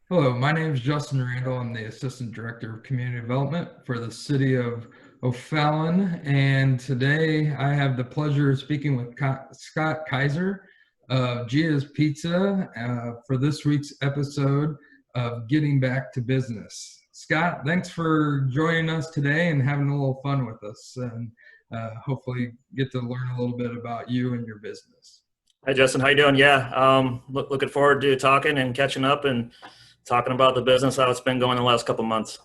Hello, my name is Justin Randall. I'm the Assistant Director of Community Development for the City of O'Fallon. And today I have the pleasure of speaking with Scott Kaiser of Gia's Pizza for this week's episode of Getting Back to Business. Scott, thanks for joining us today and having a little fun with us, and hopefully get to learn a little bit about you and your business. Hi, Justin. How you doing? Yeah, looking forward to talking and catching up and talking about the business, how it's been going the last couple months.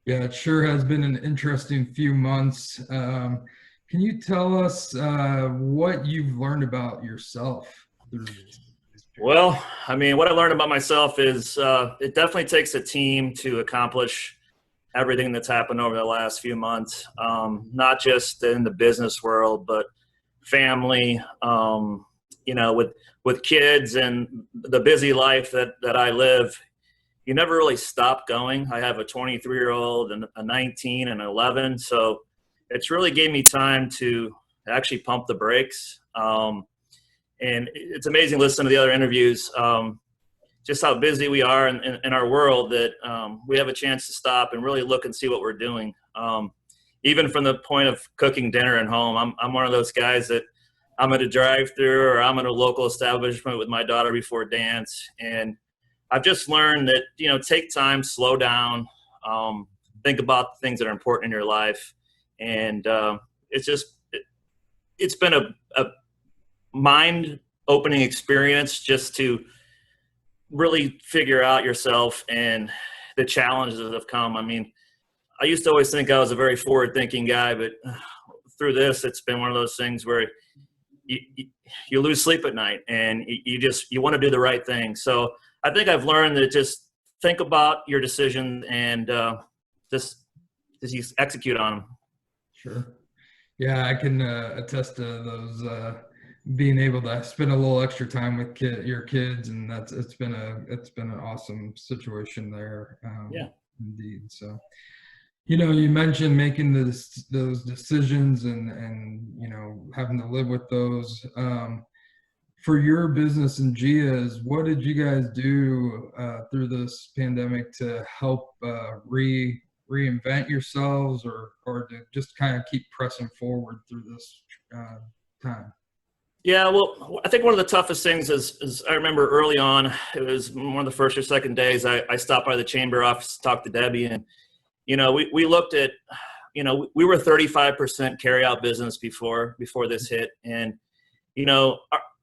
Yeah, it sure has been an interesting few months. Can you tell us what you've learned about yourself through this period? Well, I mean, what I learned about myself is it definitely takes a team to accomplish everything that's happened over the last few months, not just in the business world, but family, with kids and the busy life that I live. You never really stop going. I have a 23-year-old and a 19 and an 11. So it's really gave me time to actually pump the brakes. And it's amazing listening to the other interviews, just how busy we are in our world that we have a chance to stop and really look and see what we're doing. Even from the point of cooking dinner at home, I'm one of those guys that I'm at a drive-through or I'm at a local establishment with my daughter before dance, and I've just learned that, take time, slow down, think about the things that are important in your life. And it's been a mind opening experience just to really figure out yourself and the challenges that have come. I memean, I used to always think I was a very forward thinking guy, but through this, it's been one of those things where you lose sleep at night and you want to do the right thing. So I think I've learned that just think about your decision and just execute on them. Sure. Yeah, I can attest to those being able to spend a little extra time with your kids, and it's been an awesome situation there. Yeah. Indeed. So, you mentioned making those decisions and having to live with those. For your business and Gia's, what did you guys do through this pandemic to help reinvent yourselves, or to just kind of keep pressing forward through this time? Yeah, well, I think one of the toughest things is I remember early on, it was one of the first or second days, I stopped by the chamber office to talk to Debbie, and we looked at, we were 35% carry out business before this hit, and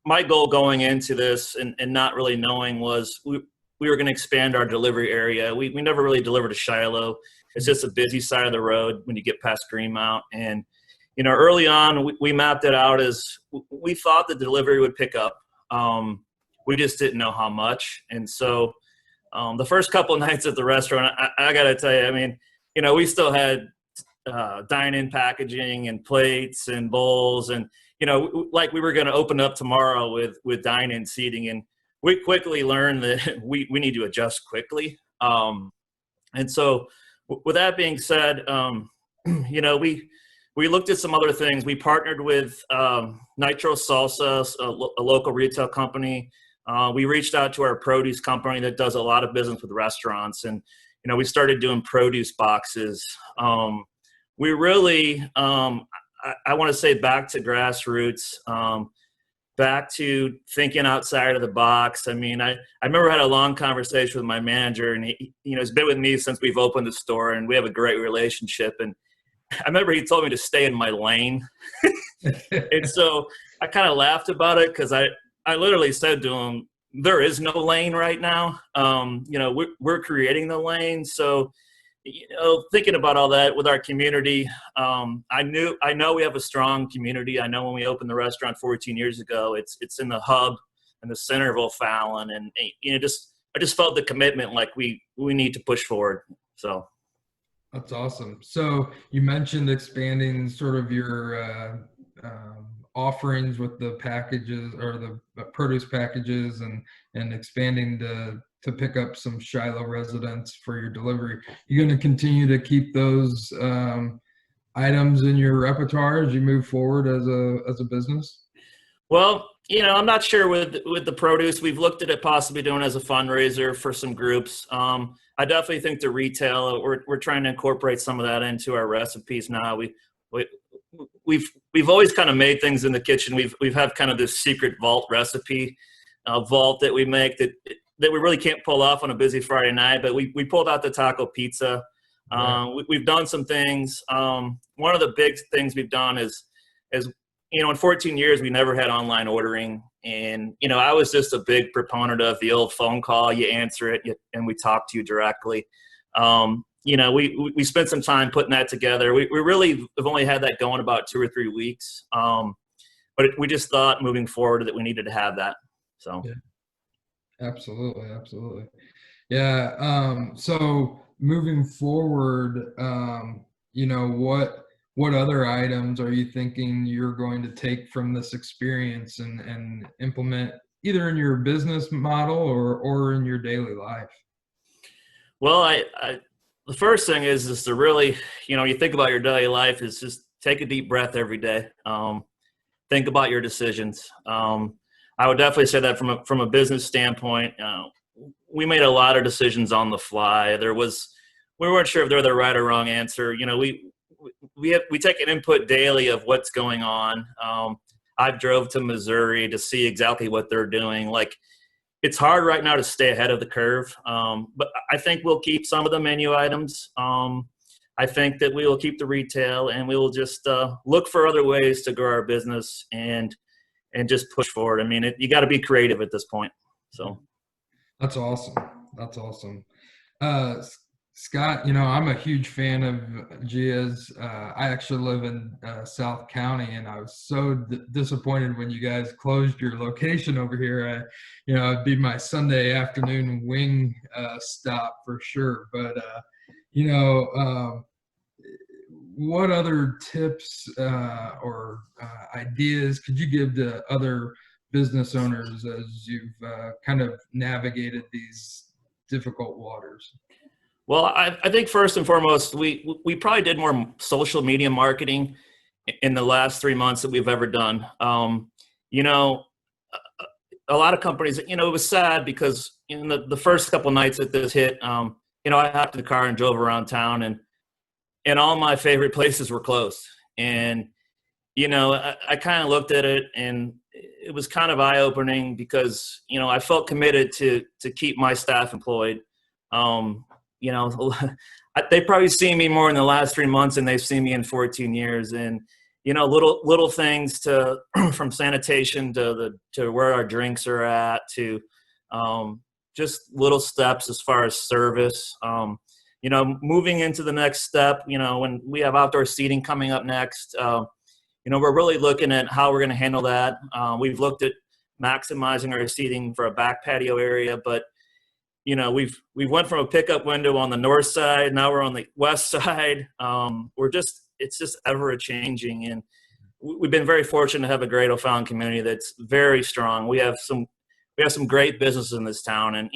my goal going into this and not really knowing was we were going to expand our delivery area. We never really delivered to Shiloh. It's just a busy side of the road when you get past Greenmount. And, early on, we mapped it out as we thought the delivery would pick up. We just didn't know how much. And so the first couple of nights at the restaurant, I got to tell you, I mean, we still had dine-in packaging and plates and bowls and, like we were going to open up tomorrow with dine-in seating, and we quickly learned that we need to adjust quickly. And so with that being said, we looked at some other things. We partnered with Nitro Salsa, a local retail company. We reached out to our produce company that does a lot of business with restaurants, and we started doing produce boxes. We really I want to say back to grassroots, back to thinking outside of the box. I mean, I remember I had a long conversation with my manager, and he's been with me since we've opened the store, and we have a great relationship. And I remember he told me to stay in my lane. And so I kind of laughed about it because I literally said to him, there is no lane right now. We're creating the lane. So thinking about all that with our community, I know we have a strong community. I know when we opened the restaurant 14 years ago, it's in the hub in the center of O'Fallon, and I just felt the commitment, like we need to push forward. So That's awesome. So you mentioned expanding sort of your offerings with the packages or the produce packages, and expanding to pick up some Shiloh residents for your delivery. You're going to continue to keep those items in your repertoire as you move forward as a business? Well, I'm not sure with the produce. We've looked at it possibly doing as a fundraiser for some groups. I definitely think the retail, we're trying to incorporate some of that into our recipes now. We we've always kind of made things in the kitchen. We've had kind of this secret vault recipe, vault that we make that we really can't pull off on a busy Friday night. But we pulled out the taco pizza. Right. We've done some things. One of the big things we've done is in 14 years, we never had online ordering. And, I was just a big proponent of the old phone call. You answer it and we talk to you directly. We spent some time putting that together. We really have only had that going about 2 or 3 weeks. But we just thought moving forward that we needed to have that. So. Yeah, absolutely. Absolutely. Yeah. So moving forward, what other items are you thinking you're going to take from this experience and implement either in your business model or in your daily life? Well, the first thing is to really, you think about your daily life is just take a deep breath every day. Think about your decisions. I would definitely say that from a business standpoint, we made a lot of decisions on the fly. We weren't sure if they're the right or wrong answer. We take an input daily of what's going on. I've drove to Missouri to see exactly what they're doing. Like, it's hard right now to stay ahead of the curve, but I think we'll keep some of the menu items. I think that we will keep the retail, and we will just look for other ways to grow our business and just push forward. I mean, you got to be creative at this point. So That's awesome. That's awesome. Scott, I'm a huge fan of Gia's. I actually live in South County, and I was so disappointed when you guys closed your location over here. It'd be my Sunday afternoon wing stop for sure. But what other tips or ideas could you give to other business owners as you've kind of navigated these difficult waters? Well, I think first and foremost, we probably did more social media marketing in the last 3 months that we've ever done. A lot of companies, it was sad because in the first couple nights that this hit, I hopped in the car and drove around town, and all my favorite places were closed. And, I kind of looked at it, and it was kind of eye-opening because, I felt committed to keep my staff employed. They probably seen me more in the last 3 months than they've seen me in 14 years. And, little things from sanitation to where our drinks are at to just little steps as far as service. Moving into the next step, when we have outdoor seating coming up next, we're really looking at how we're going to handle that. We've looked at maximizing our seating for a back patio area, but we went from a pickup window on the north side. Now we're on the west side. It's just ever changing. And we've been very fortunate to have a great O'Fallon community that's very strong. We have some great businesses in this town. And,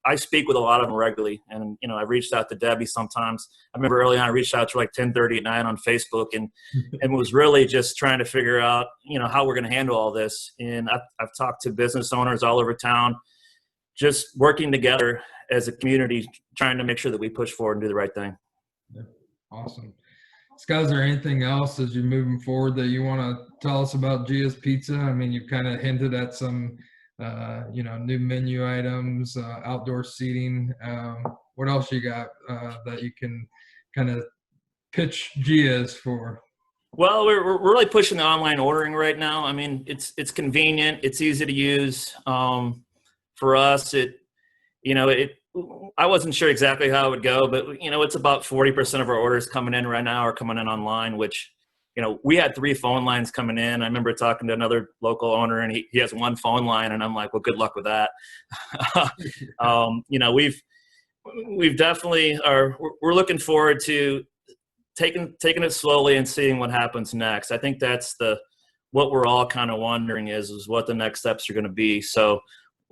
I speak with a lot of them regularly. And, I've reached out to Debbie sometimes. I remember early on, I reached out to her like 10:30 at night on Facebook and was really just trying to figure out, how we're going to handle all this. And I've talked to business owners all over town, just working together as a community, trying to make sure that we push forward and do the right thing. Yeah. Awesome. Scott, is there anything else as you're moving forward that you want to tell us about Gia's Pizza? I mean, you've kind of hinted at some, new menu items, outdoor seating. What else you got that you can kind of pitch Gia's for? Well, we're really pushing the online ordering right now. I mean, it's convenient. It's easy to use. For us, I wasn't sure exactly how it would go, but it's about 40% of our orders coming in right now are coming in online, which, we had 3 phone lines coming in. I remember talking to another local owner, and he has 1 phone line, and I'm like, well, good luck with that. We've definitely we're looking forward to taking it slowly and seeing what happens next. I think that's what we're all kind of wondering is what the next steps are going to be. So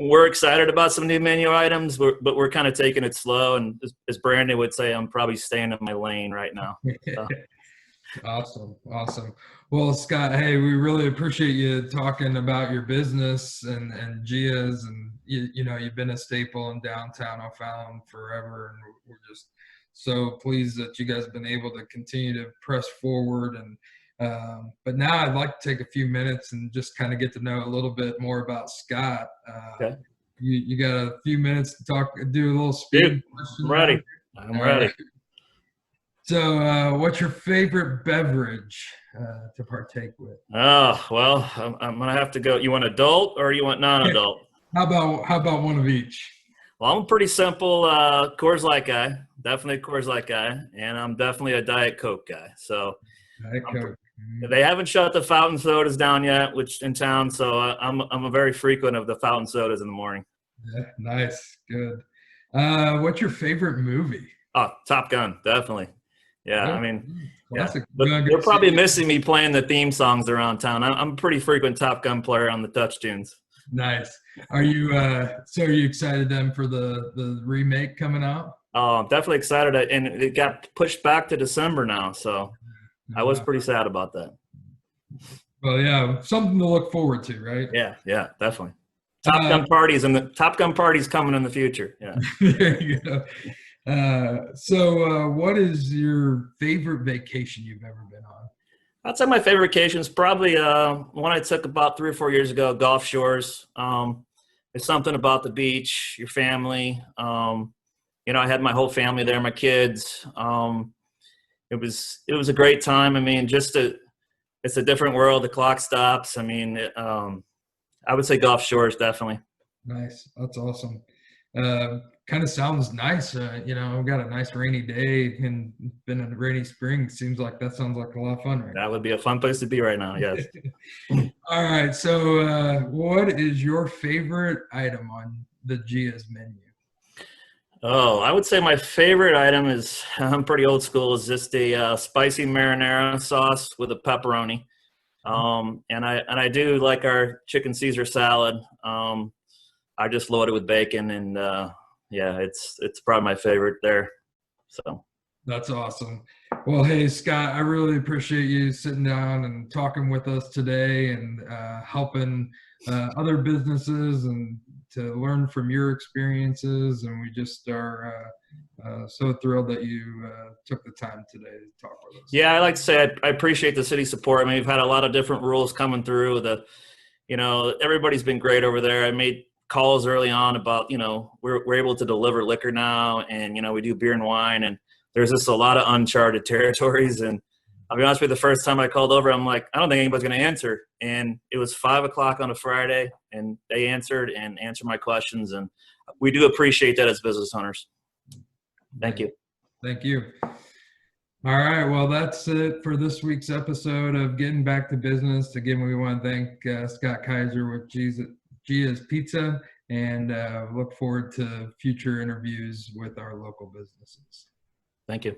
we're excited about some new menu items, but we're kind of taking it slow. And as Brandon would say, I'm probably staying in my lane right now. So. Awesome. Awesome. Well, Scott, hey, we really appreciate you talking about your business and Gia's, and you know, you've been a staple in downtown O'Fallon forever. And we're just so pleased that you guys have been able to continue to press forward. And, but now I'd like to take a few minutes and just kind of get to know a little bit more about Scott. Okay. You got a few minutes to talk, do a little speed Dude, question I'm ready. round? I'm All ready. right. So, what's your favorite beverage to partake with? Oh, well, I'm gonna have to go. You want adult or you want non-adult? How about one of each? Well, I'm a pretty simple Coors Light guy. Definitely a Coors Light guy, and I'm definitely a Diet Coke guy. So Diet Coke. they haven't shut the fountain sodas down yet, which in town. So I'm a very frequent of the fountain sodas in the morning. Yeah, nice, good. What's your favorite movie? Oh, Top Gun, definitely. Yeah, Oh, I mean, yeah. classic. You But gonna they're go see probably it? missing me playing the theme songs around town. I'm a pretty frequent Top Gun player on the touch tunes. Nice. Are you are you excited then for the remake coming out? Oh, I'm definitely excited, and it got pushed back to December now. So I was Uh, pretty sad about that. well, yeah, something to look forward to, right? Yeah, definitely. Uh, Top Gun parties coming in the future. Yeah. there you go. What is your favorite vacation you've ever been on? I'd say my favorite vacation is probably one I took about 3 or 4 years ago, Gulf Shores. There's something about the beach, your family. You know, I had my whole family there, my kids. It was a great time. I mean, it's a different world. The clock stops. I mean, I would say Gulf Shores definitely. Nice. That's awesome. Kind of sounds nice. You know, I've got a nice rainy day and been a rainy spring. Seems like that sounds like a lot of fun right That would be a fun place to be right now. Yes. now. All right. So, what is your favorite item on the Gia's menu? Oh, I would say my favorite item is I'm pretty old school. Is just a spicy marinara sauce with a pepperoni, and I do like our chicken Caesar salad. I just load it with bacon, and yeah, it's probably my favorite there. So That's awesome. Well, hey, Scott, I really appreciate you sitting down and talking with us today and helping other businesses and to learn from your experiences. And we just are so thrilled that you took the time today to talk with us. yeah, I like to say I appreciate the city support. I mean, we've had a lot of different rules coming through. Everybody's been great over there. I made calls early on about, we're able to deliver liquor now, and, we do beer and wine, and there's just a lot of uncharted territories. And I'll be honest with you, the first time I called over, I'm like, I don't think anybody's going to answer. And it was 5 o'clock on a Friday, and they answered my questions. And we do appreciate that as business owners. Thank you. Thank you. All right. Well, that's it for this week's episode of Getting Back to Business. Again, we want to thank Scott Kaiser with Gia's Pizza, and look forward to future interviews with our local businesses. Thank you.